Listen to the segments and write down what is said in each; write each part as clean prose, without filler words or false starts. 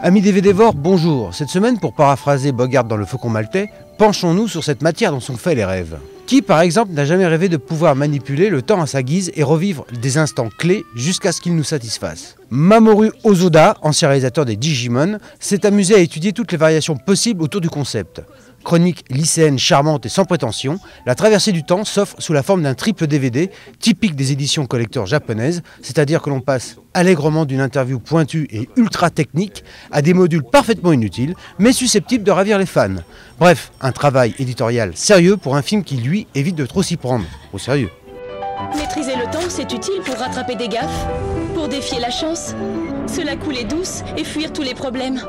Amis DVD-vores, bonjour. Cette semaine, pour paraphraser Bogart dans Le Faucon Maltais, penchons-nous sur cette matière dont sont faits les rêves. Qui, par exemple, n'a jamais rêvé de pouvoir manipuler le temps à sa guise et revivre des instants clés jusqu'à ce qu'ils nous satisfassent? Mamoru Hosoda, ancien réalisateur des Digimon, s'est amusé à étudier toutes les variations possibles autour du concept. Chronique lycéenne charmante et sans prétention, La traversée du temps s'offre sous la forme d'un triple DVD, typique des éditions collector japonaises, c'est-à-dire que l'on passe allègrement d'une interview pointue et ultra technique à des modules parfaitement inutiles, mais susceptibles de ravir les fans. Bref, un travail éditorial sérieux pour un film qui, lui, évite de trop s'y prendre. Au sérieux. Maîtriser le temps, c'est utile pour rattraper des gaffes, pour défier la chance, se la couler douce et fuir tous les problèmes.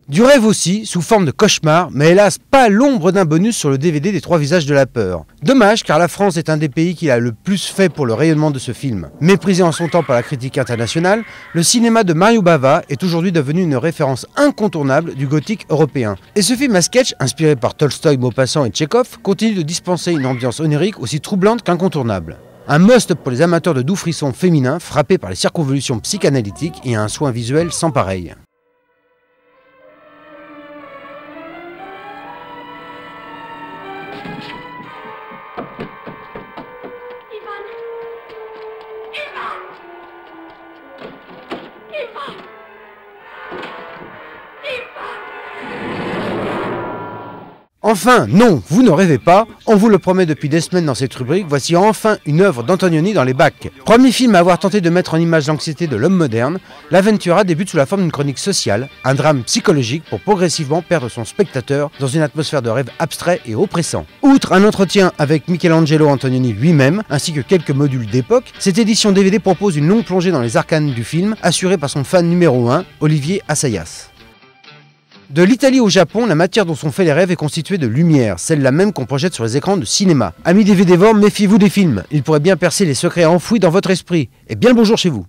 Du rêve aussi, sous forme de cauchemar, mais hélas pas l'ombre d'un bonus sur le DVD des 3 visages de la peur. Dommage, car la France est un des pays qui a le plus fait pour le rayonnement de ce film. Méprisé en son temps par la critique internationale, le cinéma de Mario Bava est aujourd'hui devenu une référence incontournable du gothique européen. Et ce film à sketch, inspiré par Tolstoï, Maupassant et Tchekhov, continue de dispenser une ambiance onirique aussi troublante qu'incontournable. Un must pour les amateurs de doux frissons féminins frappés par les circonvolutions psychanalytiques et un soin visuel sans pareil. Enfin, non, vous ne rêvez pas, on vous le promet depuis des semaines dans cette rubrique, voici enfin une œuvre d'Antonioni dans les bacs. Premier film à avoir tenté de mettre en image l'anxiété de l'homme moderne, l'Aventura débute sous la forme d'une chronique sociale, un drame psychologique pour progressivement perdre son spectateur dans une atmosphère de rêve abstrait et oppressant. Outre un entretien avec Michelangelo Antonioni lui-même, ainsi que quelques modules d'époque, cette édition DVD propose une longue plongée dans les arcanes du film, assurée par son fan numéro 1, Olivier Assayas. De l'Italie au Japon, la matière dont sont faits les rêves est constituée de lumière, celle-là même qu'on projette sur les écrans de cinéma. Amis DVD-vores, méfiez-vous des films, ils pourraient bien percer les secrets enfouis dans votre esprit. Et bien le bonjour chez vous.